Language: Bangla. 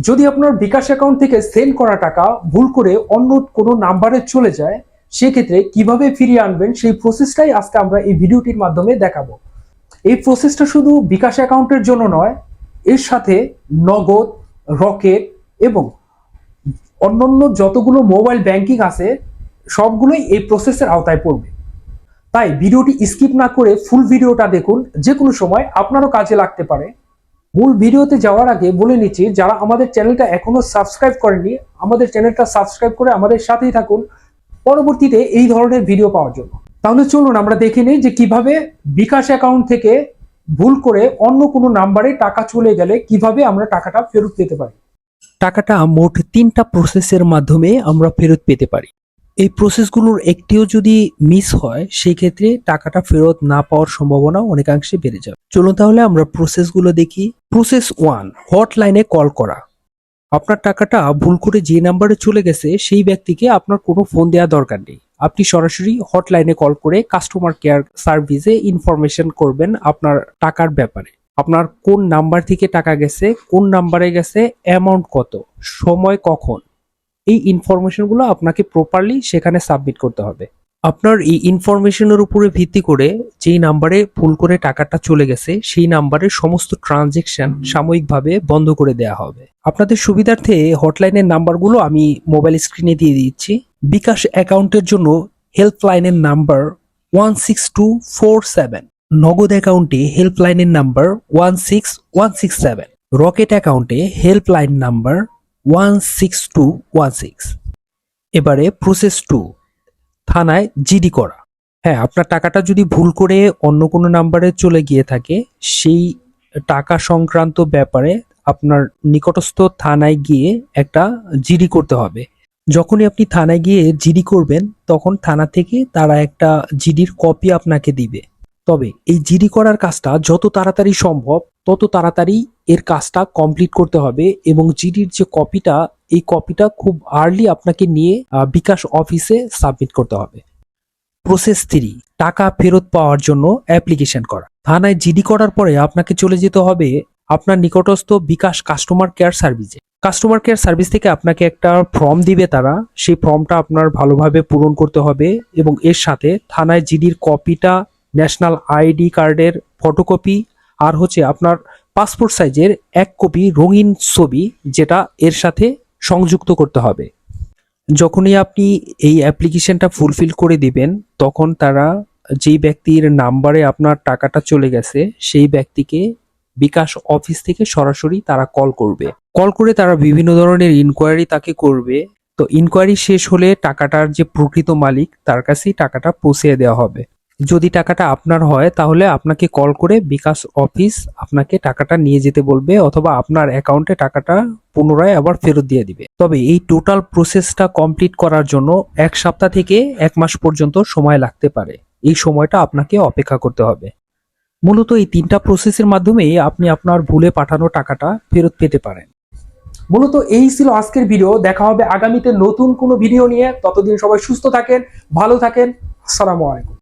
যদি আপনার বিকাশ অ্যাকাউন্ট থেকে সেন্ড করা টাকা ভুল করে অন্য কোনো নাম্বারে চলে যায়, সেক্ষেত্রে কিভাবে ফিরিয়ে আনবেন সেই প্রসেসটাই আজকে আমরা এই ভিডিওটির মাধ্যমে দেখাবো। এই প্রসেসটা শুধু বিকাশ অ্যাকাউন্টের জন্য নয়, এর সাথে নগদ, রকেট এবং অন্যান্য যতগুলো মোবাইল ব্যাংকিং আছে সবগুলোই এই প্রসেসের আওতায় পড়বে। তাই ভিডিওটি স্কিপ না করে ফুল ভিডিওটা দেখুন, যে কোনো সময় আপনারও কাজে লাগতে পারে। মূল ভিডিওতে যাওয়ার আগে বলে নিচ্ছি, যারা আমাদের চ্যানেলটা এখনো সাবস্ক্রাইব করেননি, আমাদের চ্যানেলটা সাবস্ক্রাইব করে আমাদের সাথেই থাকুন পরবর্তীতে এই ধরনের ভিডিও পাওয়ার জন্য। তাহলে চলুন আমরা দেখে নিই যে কিভাবে বিকাশ অ্যাকাউন্ট থেকে ভুল করে অন্য কোনো নাম্বারে টাকা চলে গেলে কিভাবে আমরা টাকাটা ফেরত পেতে পারি। টাকাটা মোট 3টা প্রসেসের মাধ্যমে আমরা ফেরত পেতে পারি। এই প্রসেসগুলোর একটিও যদি মিস হয়, সেই ক্ষেত্রে টাকাটা ফেরত না পাওয়ার সম্ভাবনা অনেকাংশে বেড়ে যাবে। চলুন তাহলে আমরা প্রসেসগুলো দেখি। প্রসেস 1, হটলাইনে কল করা। আপনার টাকাটা ভুল করে যে নাম্বারে চলে গেছে সেই ব্যক্তিকে আপনার কোনো ফোন দেওয়া দরকার নেই। আপনি সরাসরি হটলাইনে কল করে কাস্টমার কেয়ার সার্ভিসে ইনফরমেশন করবেন আপনার টাকার ব্যাপারে। আপনার কোন নাম্বার থেকে টাকা গেছে, কোন নাম্বারে গেছে, অ্যামাউন্ট কত, সময় কখন, এই ইনফরমেশনগুলো আপনাকে প্রপারলি সেখানে সাবমিট করতে হবে। আপনার এই ইনফরমেশনের উপরে ভিত্তি করে যেই নাম্বারে ভুল করে টাকাটা চলে গেছে সেই নাম্বারের সমস্ত ট্রানজেকশন সাময়িকভাবে বন্ধ করে দেওয়া হবে। আপনাদের সুবিধার্থে হটলাইনের নাম্বারগুলো আমি মোবাইল স্ক্রিনে দিয়ে দিচ্ছি। বিকাশ অ্যাকাউন্টের জন্য হেল্পলাইনের নাম্বার 16247, নগদ অ্যাকাউন্টে হেল্পলাইনের নাম্বার 16167, রকেট অ্যাকাউন্টে হেল্পলাইন নাম্বার 16216। এবারে প্রসেস 2, থানায় জিডি করা। হ্যাঁ, আপনার টাকাটা যদি ভুল করে অন্য কোনো নাম্বারে চলে গিয়ে থাকে, সেই টাকা সংক্রান্ত ব্যাপারে আপনার নিকটস্থ থানায় গিয়ে একটা জিডি করতে হবে। যখনই আপনি থানায় গিয়ে জিডি করবেন, তখন থানা থেকে তারা একটা জিডির কপি আপনাকে দিবে। তবে এই জিডি করার কাজটা যত তাড়াতাড়ি সম্ভব তত তাড়াতাড়ি এর কাজটা কমপ্লিট করতে হবে এবং জিডির যে কপিটা, এই কপিটা খুব আর্লি আপনাকে নিয়ে বিকাশ অফিসে সাবমিট করতে হবে। প্রসেস 3, টাকা ফেরত পাওয়ার জন্য অ্যাপ্লিকেশন করা। থানায় জিডি করার পরে আপনাকে চলে যেতে হবে আপনার নিকটস্থ বিকাশ কাস্টমার কেয়ার সার্ভিসে। কাস্টমার কেয়ার সার্ভিস থেকে আপনাকে একটা ফর্ম দিবে তারা, সেই ফর্মটা আপনার ভালোভাবে পূরণ করতে হবে এবং এর সাথে থানায় জিডির কপিটা, ন্যাশনাল আইডি কার্ডের ফটোকপি আর হচ্ছে আপনার পাসপোর্ট সাইজের 1 কপি রঙিন ছবি, যেটা এর সাথে সংযুক্ত করতে হবে। যখনই আপনি এই অ্যাপ্লিকেশনটা ফুলফিল করে দিবেন, তখন তারা যেই ব্যক্তির নাম্বারে আপনার টাকাটা চলে গেছে সেই ব্যক্তিকে বিকাশ অফিস থেকে সরাসরি তারা কল করবে। কল করে তারা বিভিন্ন ধরনের ইনকোয়ারি তাকে করবে। তো ইনকোয়ারি শেষ হলে টাকাটার যে প্রকৃত মালিক তার কাছেই টাকাটা পৌঁছে দেওয়া হবে। যদি টাকাটা আপনার হয় তাহলে আপনাকে কল করে বিকাশ অফিস আপনাকে টাকাটা নিয়ে যেতে বলবে অথবা আপনার অ্যাকাউন্টে টাকাটা পুনরায় আবার ফেরত দিয়ে দিবে। তবে এই টোটাল প্রসেসটা কমপ্লিট করার জন্য 1 সপ্তাহ থেকে 1 মাস পর্যন্ত সময় লাগতে পারে। এই সময়টা আপনাকে অপেক্ষা করতে হবে। মূলত এই 3টা প্রসেসের মাধ্যমে আপনি আপনার ভুলে পাঠানো টাকাটা ফেরত পেতে পারেন। মূলত এই ছিল আজকের ভিডিও। দেখা হবে আগামীতে নতুন কোনো ভিডিও নিয়ে। ততদিন সবাই সুস্থ থাকেন, ভালো থাকেন। আসসালামু আলাইকুম।